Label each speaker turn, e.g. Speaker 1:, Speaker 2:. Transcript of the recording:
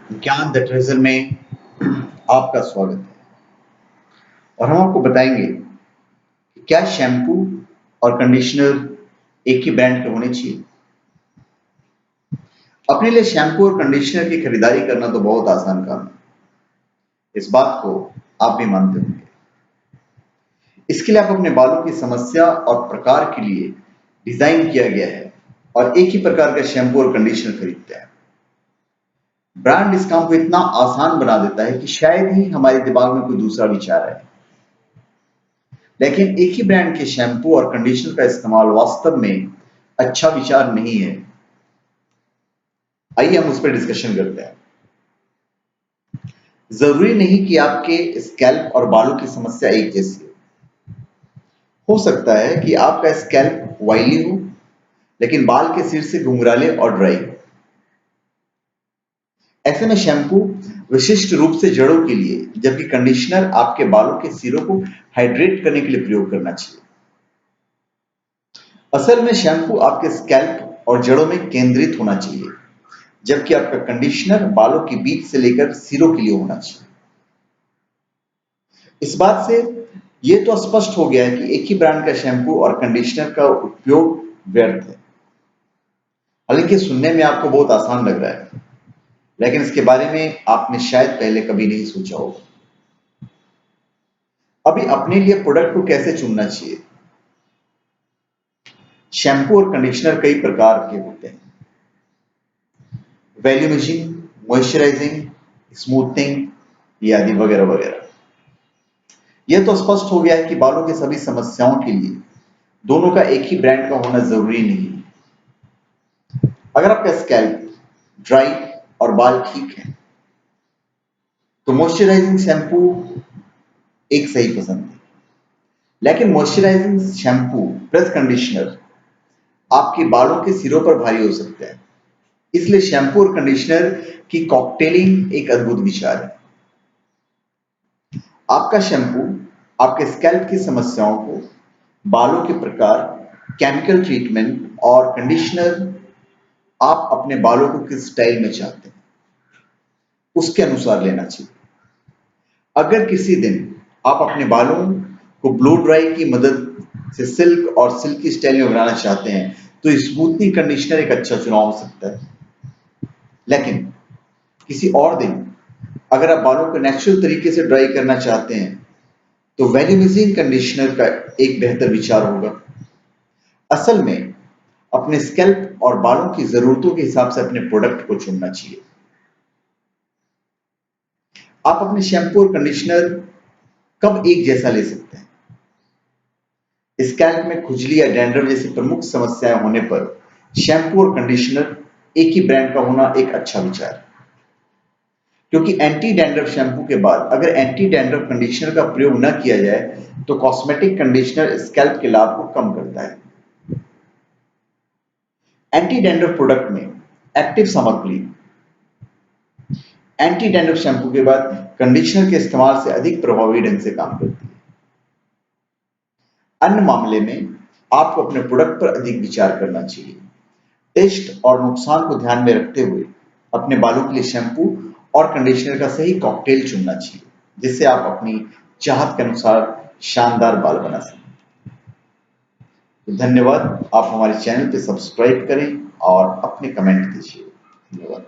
Speaker 1: ज्ञान the treasure में आपका स्वागत है। और हम आपको बताएंगे कि क्या शैम्पू और कंडीशनर एक ही ब्रांड के होने चाहिए। अपने लिए शैम्पू और कंडीशनर की खरीदारी करना तो बहुत आसान काम है, इस बात को आप भी मानते होंगे। इसके लिए आप अपने बालों की समस्या और प्रकार के लिए डिजाइन किया गया है और एक ही प्रकार का शैम्पू और कंडीशनर खरीदते हैं। ब्रांड इस काम को इतना आसान बना देता है कि शायद ही हमारे दिमाग में कोई दूसरा विचार आए। लेकिन एक ही ब्रांड के शैम्पू और कंडीशनर का इस्तेमाल वास्तव में अच्छा विचार नहीं है। आइए हम उस पर डिस्कशन करते हैं। जरूरी नहीं कि आपके स्कैल्प और बालों की समस्या एक जैसी हो सकता है कि आपका स्कैल्प ऑयली हो लेकिन बाल के सिर से घुंघराले और ड्राई। ऐसे में शैम्पू विशिष्ट रूप से जड़ों के लिए, जबकि कंडीशनर आपके बालों के सिरों को हाइड्रेट करने के लिए प्रयोग करना चाहिए। असल में शैम्पू आपके स्कैल्प और जड़ों में केंद्रित होना चाहिए, जबकि आपका कंडीशनर बालों के बीच से लेकर सिरों के लिए होना चाहिए। इस बात से यह तो स्पष्ट हो गया है कि एक ही ब्रांड का शैम्पू और कंडीशनर का उपयोग व्यर्थ है। हालांकि सुनने में आपको बहुत आसान लग रहा है, लेकिन इसके बारे में आपने शायद पहले कभी नहीं सोचा होगा। अभी अपने लिए प्रोडक्ट को कैसे चुनना चाहिए। शैम्पू और कंडीशनर कई प्रकार के होते हैं। वैल्यूमिजिंग, मॉइस्चराइजिंग, स्मूथनिंग आदि वगैरह वगैरह। यह तो स्पष्ट हो गया है कि बालों की सभी समस्याओं के लिए दोनों का एक ही ब्रांड का होना जरूरी नहीं है। अगर आपका स्कैल्प ड्राई और बाल ठीक है तो मॉइस्चराइजिंग शैम्पू एक सही पसंद है। लेकिन मॉइस्चराइजिंग शैम्पू प्लस कंडीशनर आपके बालों के सिरों पर भारी हो सकता है। इसलिए शैम्पू और कंडीशनर की कॉकटेलिंग एक अद्भुत विचार है। आपका शैम्पू आपके स्कैल्प की समस्याओं को, बालों के प्रकार, केमिकल ट्रीटमेंट और कंडीशनर आप अपने बालों को किस स्टाइल में चाहते हैं उसके अनुसार लेना चाहिए। अगर किसी दिन आप अपने बालों को ब्लो ड्राई की मदद से सिल्क और सिल्की स्टाइल में बनाना चाहते हैं तो स्मूथनिंग कंडीशनर एक अच्छा चुनाव हो सकता है। लेकिन किसी और दिन अगर आप बालों को नेचुरल तरीके से ड्राई करना चाहते हैं तो वैल्यूमिजिंग कंडीशनर का एक बेहतर विचार होगा। असल में अपने स्कैल्प और बालों की जरूरतों के हिसाब से अपने प्रोडक्ट को चुनना चाहिए। आप अपने शैम्पू और कंडीशनर कब एक जैसा ले सकते हैं। स्कैल्प में खुजली या डैंड्रफ जैसी प्रमुख समस्याएं होने पर शैम्पू और कंडीशनर एक ही ब्रांड का होना एक अच्छा विचार है, क्योंकि एंटी डैंड्रफ शैम्पू के बाद अगर एंटी डैंड्रफ कंडीशनर का प्रयोग न किया जाए तो कॉस्मेटिक कंडीशनर स्कैल्प के लाभ को कम करता है। एंटी डैंड्रफ प्रोडक्ट में एक्टिव सामग्री एंटी डैंड्रफ शैम्पू के बाद कंडीशनर के इस्तेमाल से अधिक प्रभावी ढंग से काम करती है। अन्य मामले में आपको अपने प्रोडक्ट पर अधिक विचार करना चाहिए। टेस्ट और नुकसान को ध्यान में रखते हुए अपने बालों के लिए शैम्पू और कंडीशनर का सही कॉकटेल चुनना चाहिए, जिससे आप अपनी चाहत के अनुसार शानदार बाल बना सकें। तो धन्यवाद। आप हमारे चैनल पे सब्सक्राइब करें और अपने कमेंट दीजिए। धन्यवाद।